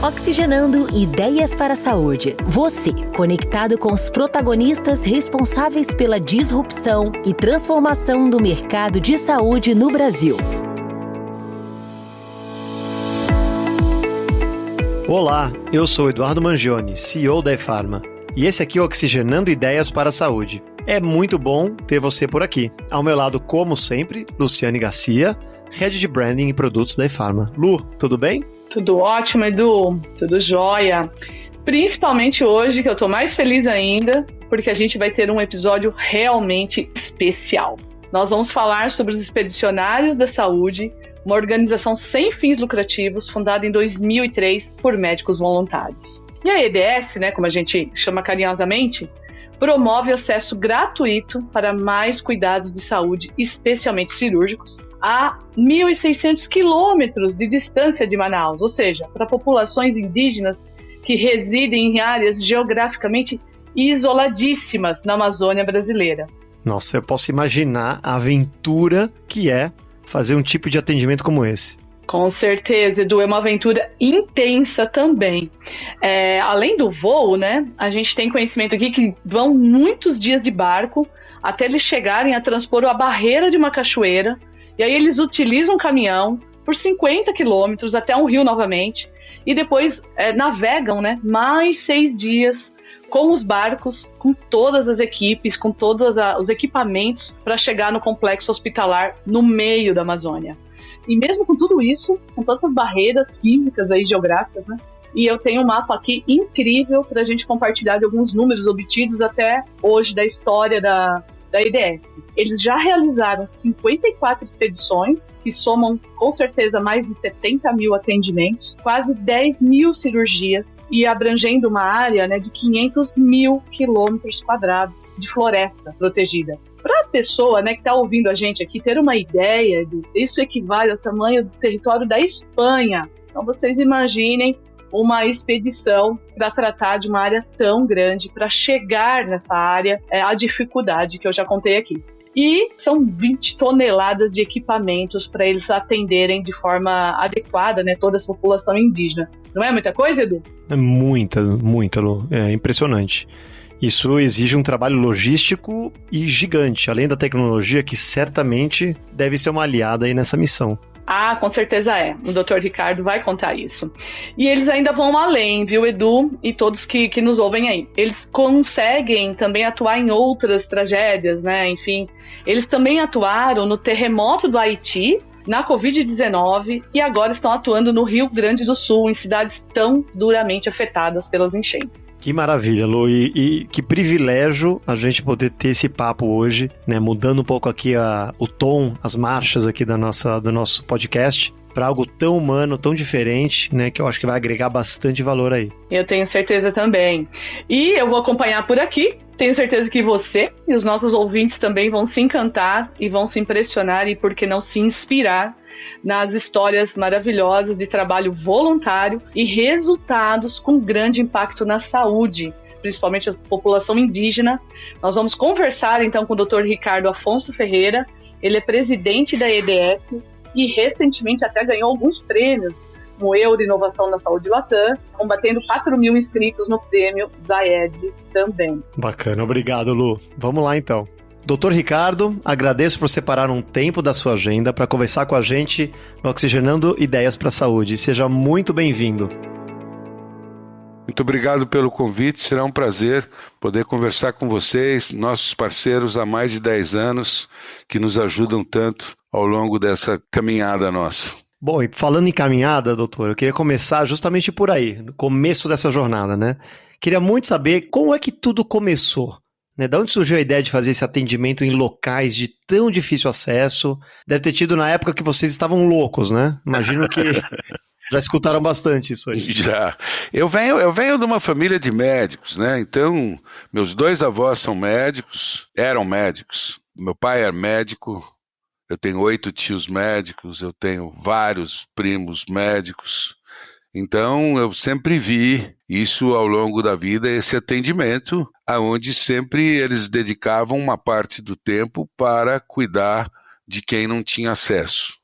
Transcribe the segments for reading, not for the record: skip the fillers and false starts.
Oxigenando Ideias para a Saúde. Você, conectado com os protagonistas responsáveis pela disrupção e transformação do mercado de saúde no Brasil. Olá, eu sou Eduardo Mangione, CEO da ePharma. E esse aqui é o Oxigenando Ideias para a Saúde. É muito bom ter você por aqui. Ao meu lado, como sempre, Luciane Garcia, Head de Branding e Produtos da ePharma. Lu, tudo bem? Tudo ótimo, Edu. Tudo jóia. Principalmente hoje, que eu tô mais feliz ainda, porque a gente vai ter um episódio realmente especial. Nós vamos falar sobre os Expedicionários da Saúde, uma organização sem fins lucrativos, fundada em 2003 por médicos voluntários. E a EDS, como a gente chama carinhosamente, promove acesso gratuito para mais cuidados de saúde, especialmente cirúrgicos, a 1.600 quilômetros de distância de Manaus, ou seja, para populações indígenas que residem em áreas geograficamente isoladíssimas na Amazônia brasileira. Nossa, eu posso imaginar a aventura que é fazer um tipo de atendimento como esse. Com certeza, Edu, é uma aventura intensa também. Além do voo, a gente tem conhecimento aqui que vão muitos dias de barco até eles chegarem a transpor a barreira de uma cachoeira, e aí eles utilizam um caminhão por 50 quilômetros até um rio novamente, e depois navegam mais 6 dias com os barcos, com todas as equipes, com todos os equipamentos para chegar no complexo hospitalar no meio da Amazônia. E mesmo com tudo isso, com todas essas barreiras físicas aí, geográficas, e eu tenho um mapa aqui incrível para a gente compartilhar de alguns números obtidos até hoje da história da EDS. Eles já realizaram 54 expedições, que somam com certeza mais de 70 mil atendimentos, quase 10 mil cirurgias e abrangendo uma área de 500 mil quilômetros quadrados de floresta protegida. Para a pessoa que está ouvindo a gente aqui ter uma ideia, isso equivale ao tamanho do território da Espanha. Então vocês imaginem uma expedição para tratar de uma área tão grande, para chegar nessa área, a dificuldade que eu já contei aqui. E são 20 toneladas de equipamentos para eles atenderem de forma adequada toda essa população indígena. Não é muita coisa, Edu? É muita, Lu. É impressionante. Isso exige um trabalho logístico e gigante, além da tecnologia que certamente deve ser uma aliada aí nessa missão. Ah, com certeza é. O Dr. Ricardo vai contar isso. E eles ainda vão além, viu, Edu? E todos que nos ouvem aí. Eles conseguem também atuar em outras tragédias, Enfim, eles também atuaram no terremoto do Haiti, na Covid-19 e agora estão atuando no Rio Grande do Sul, em cidades tão duramente afetadas pelas enchentes. Que maravilha, Lu, e que privilégio a gente poder ter esse papo hoje, mudando um pouco aqui o tom, as marchas aqui do nosso podcast, para algo tão humano, tão diferente, que eu acho que vai agregar bastante valor aí. Eu tenho certeza também. E eu vou acompanhar por aqui, tenho certeza que você e os nossos ouvintes também vão se encantar e vão se impressionar e, por que não, se inspirar nas histórias maravilhosas de trabalho voluntário e resultados com grande impacto na saúde, principalmente a população indígena. Nós vamos conversar então com o Dr. Ricardo Afonso Ferreira. Ele é presidente da EDS e recentemente até ganhou alguns prêmios no Euro Inovação na Saúde Latam, combatendo 4 mil inscritos no prêmio Zayed também. Bacana, obrigado, Lu. Vamos lá então. Dr. Ricardo, agradeço por separar um tempo da sua agenda para conversar com a gente no Oxigenando Ideias para a Saúde. Seja muito bem-vindo. Muito obrigado pelo convite, será um prazer poder conversar com vocês, nossos parceiros há mais de 10 anos, que nos ajudam tanto ao longo dessa caminhada nossa. Bom, e falando em caminhada, doutor, eu queria começar justamente por aí, no começo dessa jornada, Queria muito saber como é que tudo começou. De onde surgiu a ideia de fazer esse atendimento em locais de tão difícil acesso? Deve ter tido na época que vocês estavam loucos, Imagino que já escutaram bastante isso aí. Já. Eu venho de uma família de médicos, Então, meus 2 avós são médicos, eram médicos. Meu pai era médico, eu tenho 8 tios médicos, eu tenho vários primos médicos. Então, eu sempre vi isso ao longo da vida, esse atendimento, aonde sempre eles dedicavam uma parte do tempo para cuidar de quem não tinha acesso.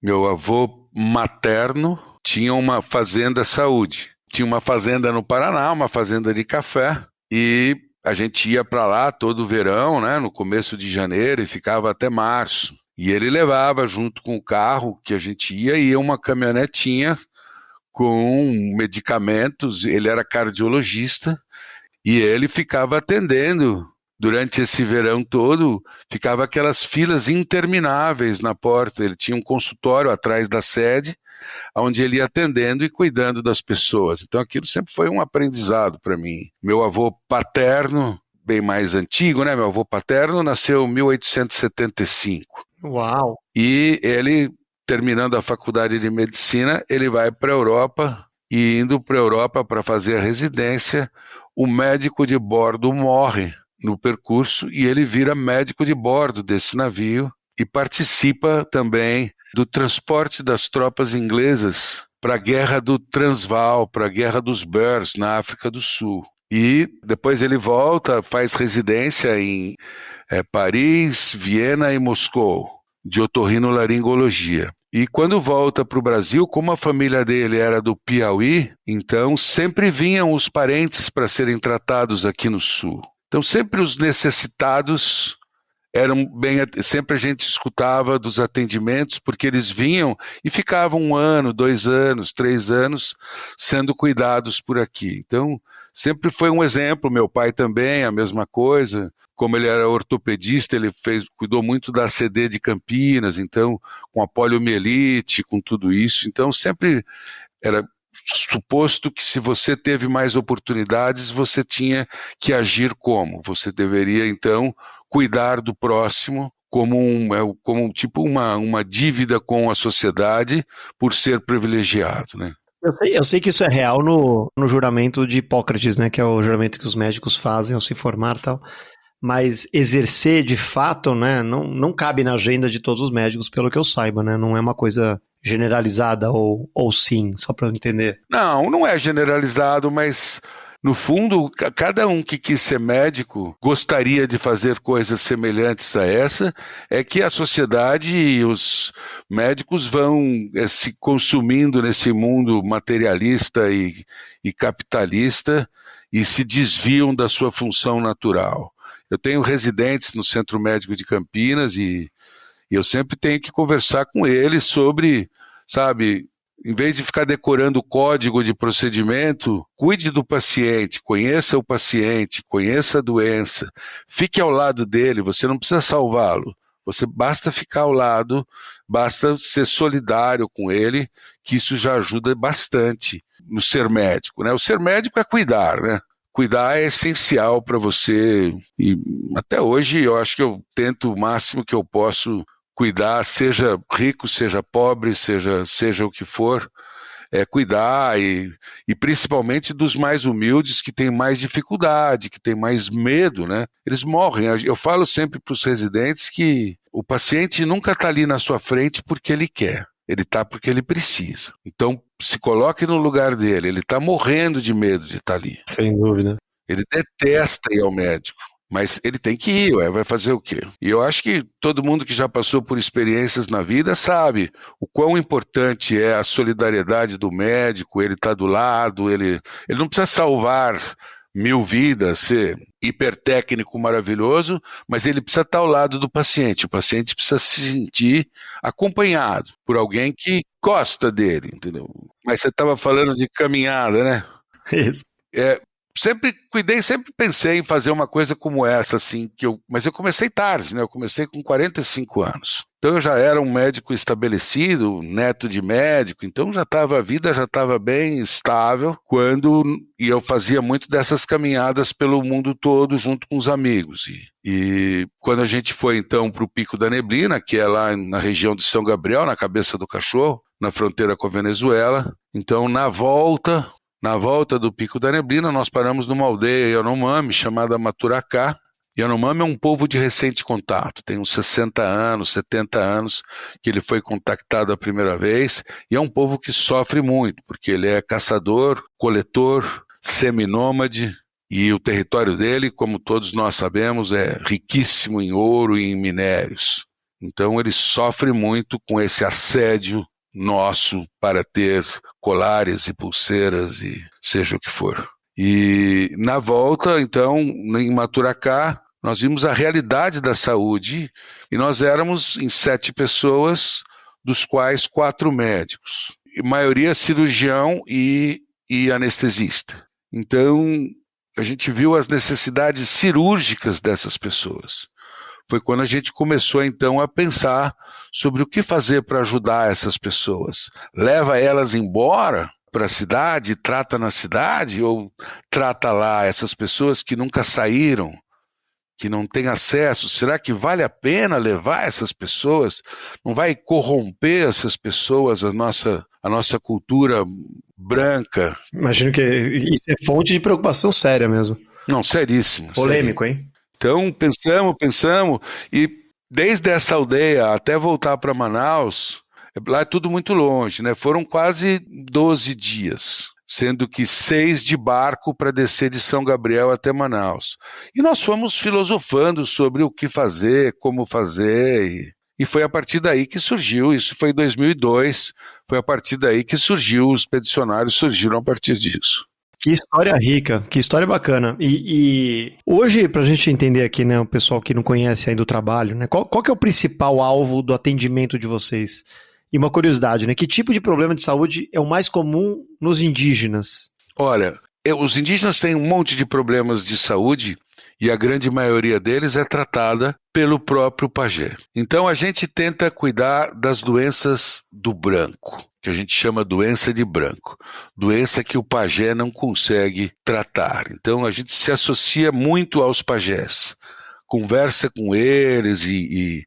Meu avô materno tinha uma fazenda saúde. tinha uma fazenda no Paraná, uma fazenda de café, e a gente ia para lá todo verão, né, no começo de janeiro, e ficava até março. E ele levava junto com o carro que a gente ia uma caminhonetinha com medicamentos. Ele era cardiologista e ele ficava atendendo durante esse verão todo. Ficava aquelas filas intermináveis na porta. Ele tinha um consultório atrás da sede, onde ele ia atendendo e cuidando das pessoas. Então aquilo sempre foi um aprendizado para mim. Meu avô paterno, bem mais antigo, né? Meu avô paterno nasceu em 1875. Uau! E ele, terminando a faculdade de medicina, ele vai para a Europa, e indo para a Europa para fazer a residência, o médico de bordo morre no percurso e ele vira médico de bordo desse navio e participa também do transporte das tropas inglesas para a Guerra do Transvaal, para a Guerra dos Boers, na África do Sul. E depois ele volta, faz residência em Paris, Viena e Moscou, de otorrinolaringologia. E quando volta para o Brasil, como a família dele era do Piauí, então sempre vinham os parentes para serem tratados aqui no Sul. Então sempre os necessitados sempre a gente escutava dos atendimentos, porque eles vinham e ficavam 1 ano, 2 anos, 3 anos sendo cuidados por aqui. Então sempre foi um exemplo. Meu pai também, a mesma coisa. Como ele era ortopedista, ele cuidou muito da ACD de Campinas, então com a poliomielite, com tudo isso. Então sempre era suposto que se você teve mais oportunidades, você tinha que agir como? Você deveria então cuidar do próximo como tipo uma dívida com a sociedade por ser privilegiado, né? Eu sei que isso é real no juramento de Hipócrates, né? Que é o juramento que os médicos fazem ao se formar e tal. Mas exercer de fato, né, não cabe na agenda de todos os médicos, pelo que eu saiba, né? Não é uma coisa generalizada ou sim, só para eu entender. Não é generalizado, mas no fundo, cada um que quis ser médico gostaria de fazer coisas semelhantes a essa. É que a sociedade e os médicos vão se consumindo nesse mundo materialista e capitalista e se desviam da sua função natural. Eu tenho residentes no Centro Médico de Campinas e eu sempre tenho que conversar com eles sobre, sabe, em vez de ficar decorando o código de procedimento, cuide do paciente, conheça o paciente, conheça a doença, fique ao lado dele. Você não precisa salvá-lo, você basta ficar ao lado, basta ser solidário com ele, que isso já ajuda bastante no ser médico, né? O ser médico é cuidar, né? Cuidar é essencial para você, e até hoje eu acho que eu tento o máximo que eu posso cuidar, seja rico, seja pobre, seja o que for, cuidar e principalmente dos mais humildes, que têm mais dificuldade, que têm mais medo, né? Eles morrem. Eu falo sempre para os residentes que o paciente nunca está ali na sua frente porque ele quer. Ele está porque ele precisa. Então, se coloque no lugar dele. Ele está morrendo de medo de estar ali. Sem dúvida. Ele detesta ir ao médico, mas ele tem que ir, vai fazer o quê? E eu acho que todo mundo que já passou por experiências na vida sabe o quão importante é a solidariedade do médico. Ele está do lado, ele não precisa salvar 1000 vidas, ser hipertécnico maravilhoso, mas ele precisa estar ao lado do paciente. O paciente precisa se sentir acompanhado por alguém que gosta dele, entendeu? Mas você estava falando de caminhada, né? Isso. Sempre pensei em fazer uma coisa como essa, assim, mas eu comecei tarde, né? Eu comecei com 45 anos. Então eu já era um médico estabelecido, neto de médico, então a vida já estava bem estável e eu fazia muito dessas caminhadas pelo mundo todo junto com os amigos. E quando a gente foi então para o Pico da Neblina, que é lá na região de São Gabriel, na Cabeça do Cachorro, na fronteira com a Venezuela, então na volta do Pico da Neblina, nós paramos numa aldeia Yanomami chamada Maturacá. Yanomami é um povo de recente contato, tem uns 60 anos, 70 anos que ele foi contactado a primeira vez, e é um povo que sofre muito, porque ele é caçador, coletor, seminômade, e o território dele, como todos nós sabemos, é riquíssimo em ouro e em minérios. Então ele sofre muito com esse assédio nosso para ter colares e pulseiras e seja o que for. E na volta, então, em Maturacá, nós vimos a realidade da saúde e nós éramos em 7 pessoas, dos quais 4 médicos, a maioria cirurgião e anestesista. Então, a gente viu as necessidades cirúrgicas dessas pessoas. Foi quando a gente começou, então, a pensar sobre o que fazer para ajudar essas pessoas. Leva elas embora para a cidade, trata na cidade, ou trata lá essas pessoas que nunca saíram, que não têm acesso? Será que vale a pena levar essas pessoas? Não vai corromper essas pessoas, a nossa cultura branca? Imagino que isso é fonte de preocupação séria mesmo. Não, seríssimo. Polêmico, hein? Então, pensamos, e desde essa aldeia até voltar para Manaus, lá é tudo muito longe, né? Foram quase 12 dias, sendo que 6 de barco para descer de São Gabriel até Manaus. E nós fomos filosofando sobre o que fazer, como fazer, e foi a partir daí que surgiu, isso foi em 2002, foi a partir daí que surgiu, os expedicionários surgiram a partir disso. Que história rica, que história bacana. E hoje, para a gente entender aqui, né, o pessoal que não conhece ainda o trabalho, né, qual que é o principal alvo do atendimento de vocês? E uma curiosidade, né, que tipo de problema de saúde é o mais comum nos indígenas? Olha, os indígenas têm um monte de problemas de saúde e a grande maioria deles é tratada pelo próprio pajé. Então a gente tenta cuidar das doenças do branco, que a gente chama doença de branco, doença que o pajé não consegue tratar. Então a gente se associa muito aos pajés, conversa com eles e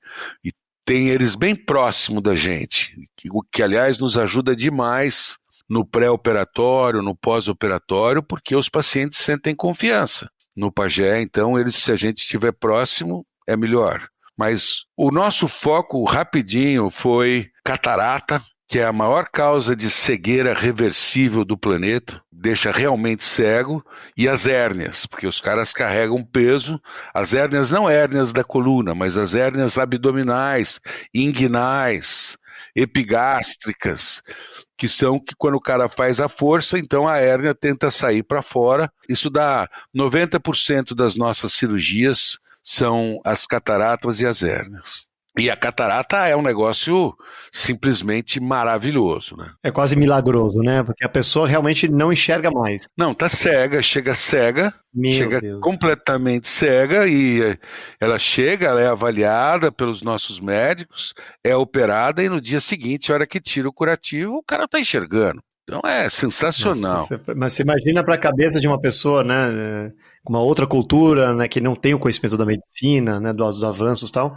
tem eles bem próximo da gente, o que aliás nos ajuda demais no pré-operatório, no pós-operatório, porque os pacientes sentem confiança no pajé, então se a gente estiver próximo, é melhor. Mas o nosso foco rapidinho foi catarata, que é a maior causa de cegueira reversível do planeta, deixa realmente cego, e as hérnias, porque os caras carregam peso. As hérnias não hérnias da coluna, mas as hérnias abdominais, inguinais, epigástricas, que são que quando o cara faz a força, então a hérnia tenta sair para fora. Isso dá 90% das nossas cirurgias são as cataratas e as hérnias. E a catarata é um negócio simplesmente maravilhoso, né? É quase milagroso, né? Porque a pessoa realmente não enxerga mais. Não, tá cega, chega completamente cega e ela é avaliada pelos nossos médicos, é operada e no dia seguinte, a hora que tira o curativo, o cara tá enxergando. Então é sensacional. Nossa, mas você imagina para a cabeça de uma pessoa, né, com uma outra cultura, né, que não tem o conhecimento da medicina, né, dos avanços e tal.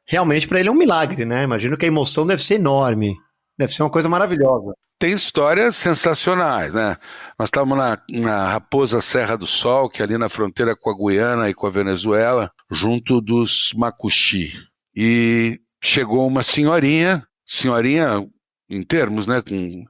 Realmente para ele é um milagre, né? Imagino que a emoção deve ser enorme, deve ser uma coisa maravilhosa. Tem histórias sensacionais, né? Nós estávamos na Raposa Serra do Sol, que é ali na fronteira com a Guiana e com a Venezuela, junto dos Macuxi. E chegou uma senhorinha em termos, né?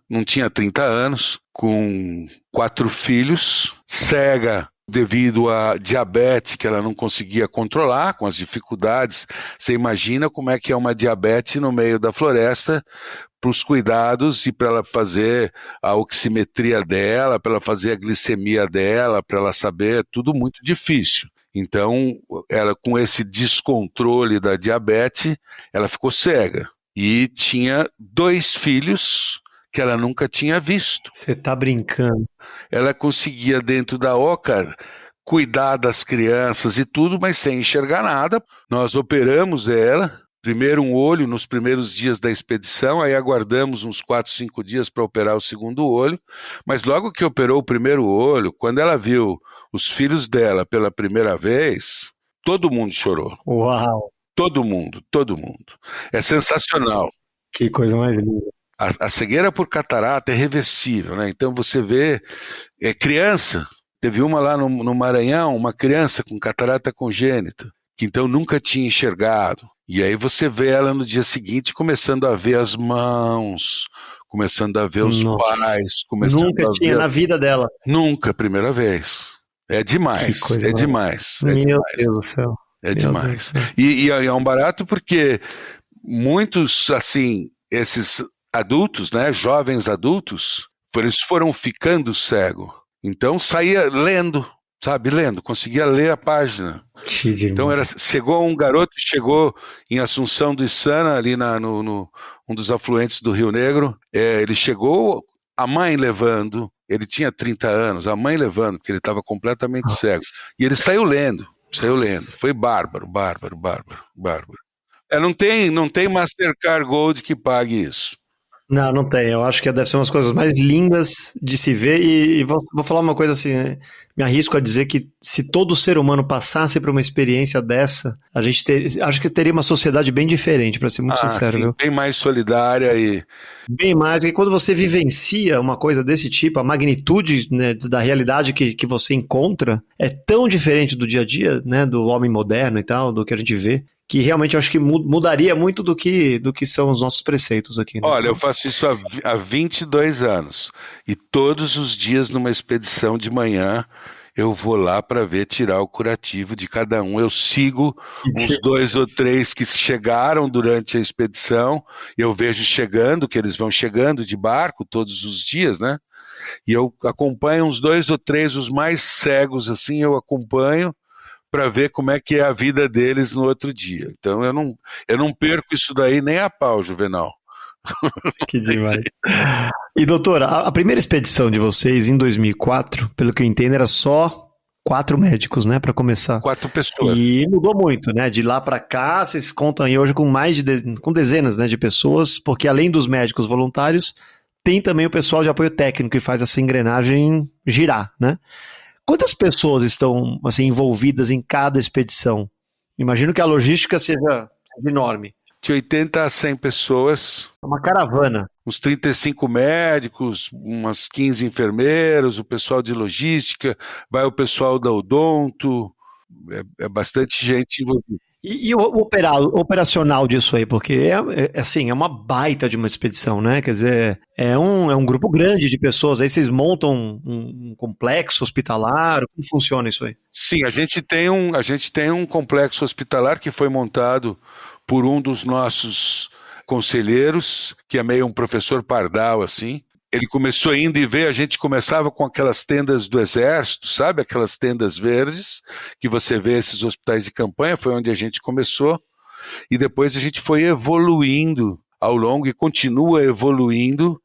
Não tinha 30 anos, com 4 filhos, cega devido à diabetes que ela não conseguia controlar, com as dificuldades. Você imagina como é que é uma diabetes no meio da floresta, para os cuidados e para ela fazer a oximetria dela, para ela fazer a glicemia dela, para ela saber, tudo muito difícil. Então, ela com esse descontrole da diabetes, ela ficou cega e tinha 2 filhos que ela nunca tinha visto. Você tá brincando. Ela conseguia dentro da OCA cuidar das crianças e tudo, mas sem enxergar nada. Nós operamos ela, primeiro um olho nos primeiros dias da expedição, aí aguardamos uns 4, 5 dias para operar o segundo olho, mas logo que operou o primeiro olho, quando ela viu os filhos dela pela primeira vez, todo mundo chorou. Uau! Todo mundo. É sensacional. Que coisa mais linda. A cegueira por catarata é reversível, né? Então você vê criança, teve uma lá no Maranhão, uma criança com catarata congênita, que então nunca tinha enxergado. E aí você vê ela no dia seguinte começando a ver as mãos, começando a ver os pais, começando nunca a tinha ver... na vida dela. Nunca, primeira vez. É demais, demais. Meu Deus do céu. É demais. E é um barato porque muitos, assim, esses adultos, né, jovens adultos, eles foram ficando cegos. Então saía lendo, sabe, lendo, conseguia ler a página. Então chegou um garoto, chegou em Assunção do Içana, ali um dos afluentes do Rio Negro, ele chegou, a mãe levando, ele tinha 30 anos, a mãe levando, porque ele estava completamente cego. E ele saiu lendo. Foi bárbaro. Não tem Mastercard Gold que pague isso. Não tem. Eu acho que deve ser umas coisas mais lindas de se ver e vou falar uma coisa assim, né? Me arrisco a dizer que se todo ser humano passasse por uma experiência dessa, acho que teria uma sociedade bem diferente, para ser muito sincero. Sim, viu? Bem mais solidária e... Bem mais, e quando você vivencia uma coisa desse tipo, a magnitude, né, da realidade que você encontra é tão diferente do dia a dia, né, do homem moderno e tal, do que a gente vê, que realmente eu acho que mudaria muito do que são os nossos preceitos aqui. Né? Olha, eu faço isso há 22 anos e todos os dias numa expedição de manhã eu vou lá para ver tirar o curativo de cada um. Eu sigo uns 2 ou 3 que chegaram durante a expedição, eu vejo chegando, que eles vão chegando de barco todos os dias, né? E eu acompanho uns 2 ou 3, os mais cegos, assim, eu acompanho para ver como é que é a vida deles no outro dia. Então eu não perco isso daí nem a pau, Juvenal. Que demais. E doutora, a primeira expedição de vocês em 2004, pelo que eu entendo, era só 4 médicos, né, para começar. 4 pessoas. E mudou muito, né? De lá para cá, vocês contam aí hoje com com dezenas, né, de pessoas, porque além dos médicos voluntários, tem também o pessoal de apoio técnico que faz essa engrenagem girar, né? Quantas pessoas estão assim, envolvidas em cada expedição? Imagino que a logística seja enorme. De 80 a 100 pessoas. É uma caravana. Uns 35 médicos, umas 15 enfermeiros, o pessoal de logística, vai o pessoal da odonto, é bastante gente envolvida. E o operacional disso aí, porque assim, é uma baita de uma expedição, né? Quer dizer, é um grupo grande de pessoas, aí vocês montam um complexo hospitalar, como funciona isso aí? Sim, a gente tem um complexo hospitalar que foi montado por um dos nossos conselheiros, que é meio um professor pardal, assim. Ele começou indo e veio, a gente começava com aquelas tendas do exército, sabe? Aquelas tendas verdes, que você vê esses hospitais de campanha, foi onde a gente começou. E depois a gente foi evoluindo ao longo e continua evoluindo.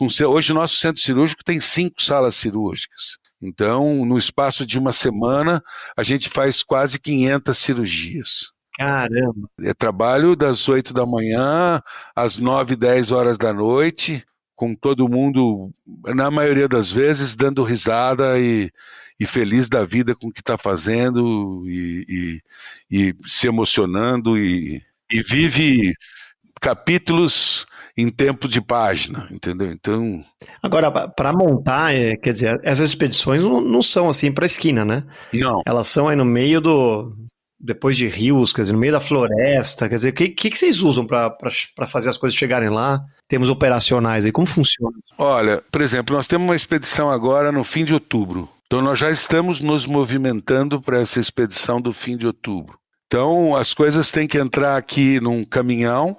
Hoje o nosso centro cirúrgico tem 5 salas cirúrgicas. Então, no espaço de uma semana, a gente faz quase 500 cirurgias. Caramba! É trabalho das 8 da manhã às 9, 10 horas da noite, com todo mundo, na maioria das vezes, dando risada e feliz da vida com o que está fazendo e se emocionando e vive capítulos em tempo de página, entendeu? Então... Agora, para montar, quer dizer, essas expedições não são assim para a esquina, né? Não. Elas são aí no meio depois de rios, quer dizer, no meio da floresta, quer dizer, o que vocês usam para fazer as coisas chegarem lá? Temos operacionais aí, como funciona? Olha, por exemplo, nós temos uma expedição agora no fim de outubro. Então nós já estamos nos movimentando para essa expedição do fim de outubro. Então as coisas têm que entrar aqui num caminhão,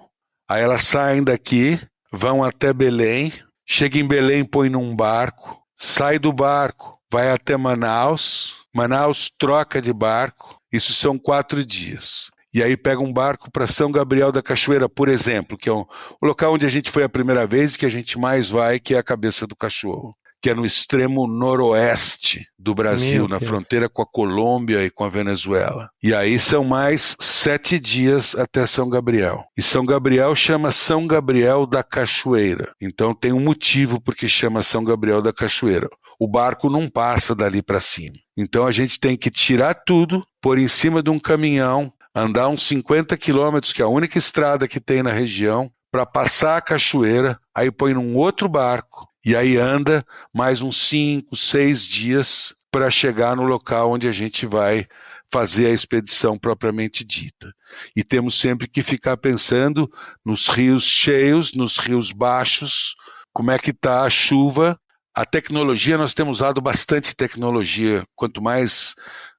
aí elas saem daqui, vão até Belém, chega em Belém, põe num barco, sai do barco, vai até Manaus, Manaus troca de barco, isso são 4 dias. E aí pega um barco para São Gabriel da Cachoeira, por exemplo, que é o local onde a gente foi a primeira vez e que a gente mais vai, que é a Cabeça do Cachorro, que é no extremo noroeste do Brasil, na fronteira com a Colômbia e com a Venezuela. E aí são mais 7 dias até São Gabriel. E São Gabriel chama São Gabriel da Cachoeira. Então tem um motivo porque chama São Gabriel da Cachoeira. O barco não passa dali para cima. Então a gente tem que tirar tudo, pôr em cima de um caminhão, andar uns 50 quilômetros, que é a única estrada que tem na região, para passar a cachoeira, aí põe num outro barco, e aí anda mais uns 5, 6 dias para chegar no local onde a gente vai fazer a expedição propriamente dita. E temos sempre que ficar pensando nos rios cheios, nos rios baixos, como é que está a chuva. A tecnologia, nós temos usado bastante tecnologia. Quanto mais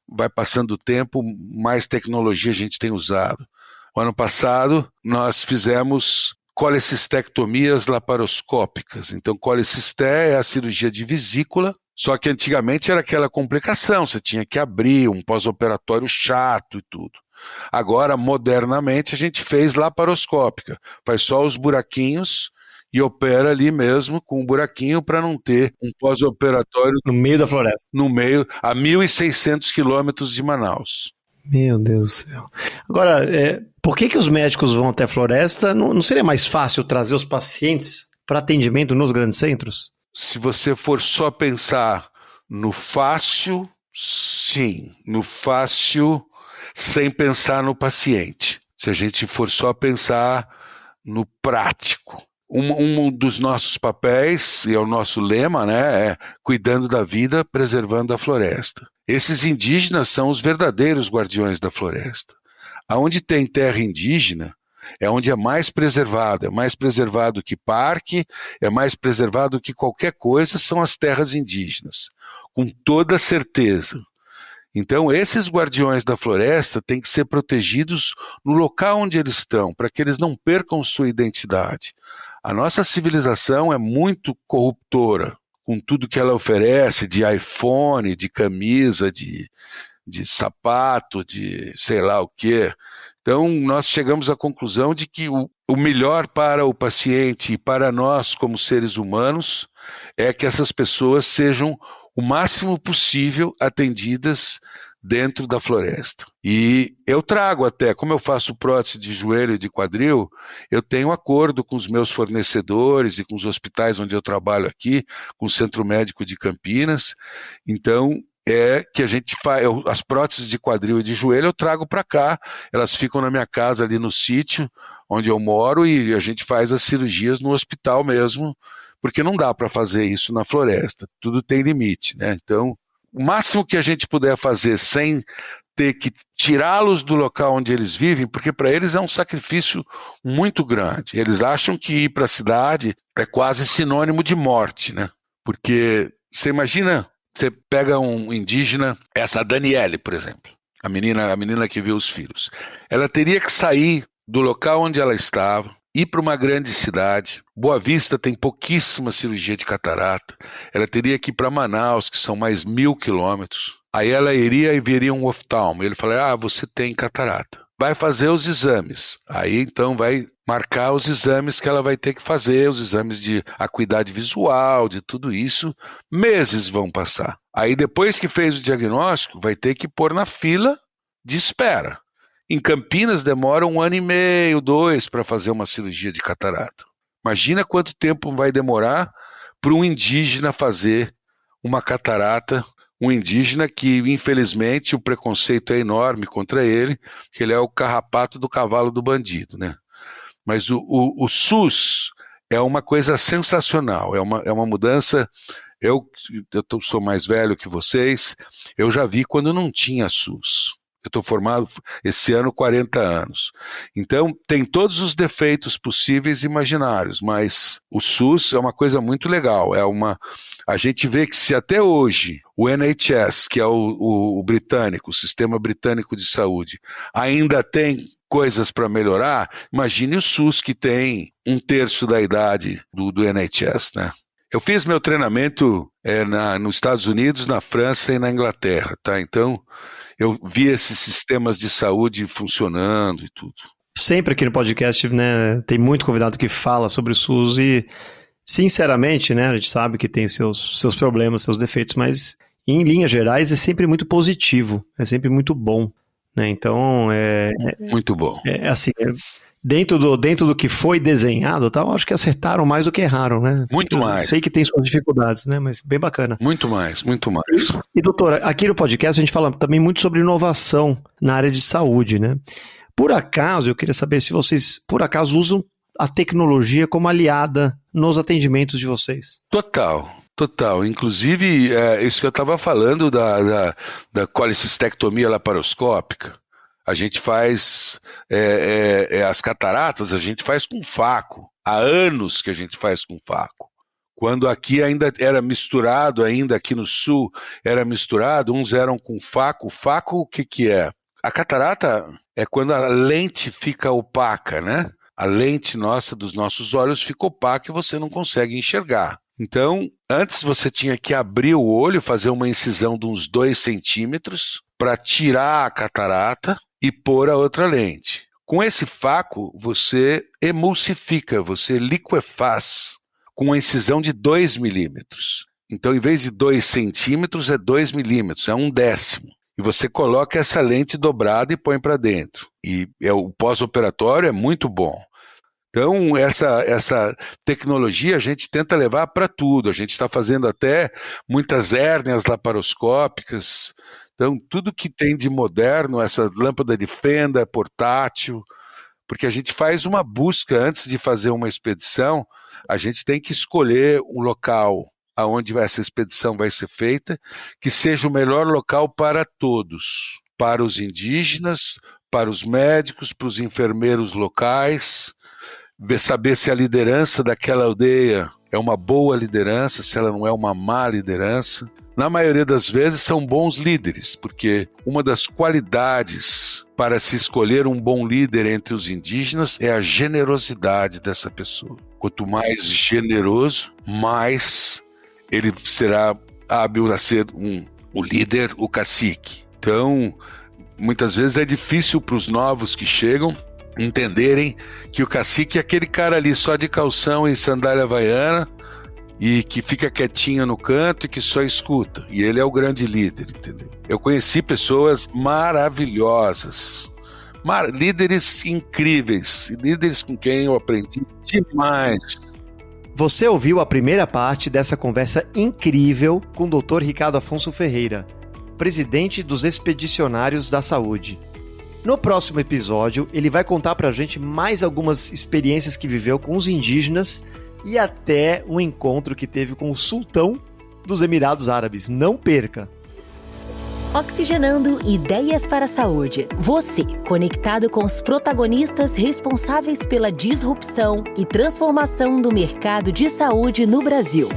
vai passando o tempo, mais tecnologia a gente tem usado. O ano passado, nós fizemos colecistectomias laparoscópicas. Então, colecisté é a cirurgia de vesícula, só que antigamente era aquela complicação, você tinha que abrir um pós-operatório chato e tudo. Agora, modernamente, a gente fez laparoscópica, faz só os buraquinhos e opera ali mesmo com um buraquinho para não ter um pós-operatório No meio da floresta. no meio, a 1.600 quilômetros de Manaus. Meu Deus do céu. Agora, por que os médicos vão até a floresta? Não seria mais fácil trazer os pacientes para atendimento nos grandes centros? Se você for só pensar no fácil, sim. No fácil, sem pensar no paciente. Se a gente for só pensar no prático. Um dos nossos papéis, e é o nosso lema, né, é cuidando da vida, preservando a floresta. Esses indígenas são os verdadeiros guardiões da floresta. Aonde tem terra indígena, é onde é mais preservado que parque, é mais preservado que qualquer coisa, são as terras indígenas, com toda certeza. Então, esses guardiões da floresta têm que ser protegidos no local onde eles estão, para que eles não percam sua identidade. A nossa civilização é muito corruptora, com tudo que ela oferece, de iPhone, de camisa, de sapato, de sei lá o quê. Então, nós chegamos à conclusão de que o melhor para o paciente e para nós, como seres humanos, é que essas pessoas sejam o máximo possível atendidas dentro da floresta. E eu trago até, como eu faço prótese de joelho e de quadril, eu tenho acordo com os meus fornecedores e com os hospitais onde eu trabalho aqui, com o Centro Médico de Campinas. Então, que a gente faz, as próteses de quadril e de joelho eu trago para cá, elas ficam na minha casa ali no sítio onde eu moro e a gente faz as cirurgias no hospital mesmo, porque não dá para fazer isso na floresta, tudo tem limite, né? Então, o máximo que a gente puder fazer sem ter que tirá-los do local onde eles vivem, porque para eles é um sacrifício muito grande. Eles acham que ir para a cidade é quase sinônimo de morte, né? Porque você imagina, você pega um indígena, essa Daniele, por exemplo, a menina que viu os filhos, ela teria que sair do local onde ela estava, ir para uma grande cidade. Boa Vista tem pouquíssima cirurgia de catarata. Ela teria que ir para Manaus, que são mais 1.000 quilômetros. Aí ela iria e veria um oftalmo. Ele falaria, você tem catarata. Vai fazer os exames. Aí então vai marcar os exames que ela vai ter que fazer, os exames de acuidade visual, de tudo isso. Meses vão passar. Aí depois que fez o diagnóstico, vai ter que pôr na fila de espera. Em Campinas demora 1 ano e meio, 2 para fazer uma cirurgia de catarata. Imagina quanto tempo vai demorar para um indígena fazer uma catarata, um indígena que, infelizmente, o preconceito é enorme contra ele, que ele é o carrapato do cavalo do bandido, né? Mas o SUS é uma coisa sensacional, é uma mudança. Eu sou mais velho que vocês, eu já vi quando não tinha SUS. Eu estou formado esse ano 40 anos. Então, tem todos os defeitos possíveis e imaginários, mas o SUS é uma coisa muito legal. A gente vê que se até hoje o NHS, que é o britânico, o Sistema Britânico de Saúde, ainda tem coisas para melhorar, imagine o SUS, que tem 1/3 da idade do NHS, né? Eu fiz meu treinamento nos Estados Unidos, na França e na Inglaterra, tá? Então, eu vi esses sistemas de saúde funcionando e tudo. Sempre aqui no podcast, né, tem muito convidado que fala sobre o SUS e, sinceramente, né, a gente sabe que tem seus problemas, seus defeitos, mas em linhas gerais é sempre muito positivo, é sempre muito bom, né? Então, muito bom. Assim, dentro do que foi desenhado, tal, acho que acertaram mais do que erraram, né? Muito mais. Sei que tem suas dificuldades, né? Mas bem bacana. Muito mais, muito mais. E doutora, aqui no podcast a gente fala também muito sobre inovação na área de saúde, né? Por acaso, eu queria saber se vocês, por acaso, usam a tecnologia como aliada nos atendimentos de vocês. Total. Inclusive, isso que eu estava falando da colecistectomia laparoscópica. A gente faz as cataratas, a gente faz com faco. Há anos que a gente faz com faco. Quando aqui ainda era misturado, ainda aqui no sul era misturado, uns eram com faco. Faco, o que é? A catarata é quando a lente fica opaca, né? A lente dos nossos olhos fica opaca e você não consegue enxergar. Então, antes você tinha que abrir o olho, fazer uma incisão de uns 2 centímetros para tirar a catarata e pôr a outra lente. Com esse faco, você emulsifica, você liquefaz com uma incisão de 2 milímetros. Então, em vez de 2 centímetros, é 2 milímetros, é 1/10. E você coloca essa lente dobrada e põe para dentro. E o pós-operatório é muito bom. Então, essa tecnologia a gente tenta levar para tudo. A gente está fazendo até muitas hérnias laparoscópicas. Então, tudo que tem de moderno, essa lâmpada de fenda portátil, porque a gente faz uma busca antes de fazer uma expedição, a gente tem que escolher um local aonde essa expedição vai ser feita, que seja o melhor local para todos, para os indígenas, para os médicos, para os enfermeiros locais, saber se a liderança daquela aldeia é uma boa liderança, se ela não é uma má liderança. Na maioria das vezes são bons líderes, porque uma das qualidades para se escolher um bom líder entre os indígenas é a generosidade dessa pessoa. Quanto mais generoso, mais ele será hábil a ser o líder, o cacique. Então, muitas vezes é difícil para os novos que chegam entenderem que o cacique é aquele cara ali só de calção e sandália havaiana e que fica quietinho no canto e que só escuta. E ele é o grande líder, entendeu? Eu conheci pessoas maravilhosas, líderes incríveis, líderes com quem eu aprendi demais. Você ouviu a primeira parte dessa conversa incrível com o Dr. Ricardo Afonso Ferreira, presidente dos Expedicionários da Saúde. No próximo episódio, ele vai contar pra gente mais algumas experiências que viveu com os indígenas e até um encontro que teve com o sultão dos Emirados Árabes. Não perca! Oxigenando Ideias para a Saúde. Você, conectado com os protagonistas responsáveis pela disrupção e transformação do mercado de saúde no Brasil.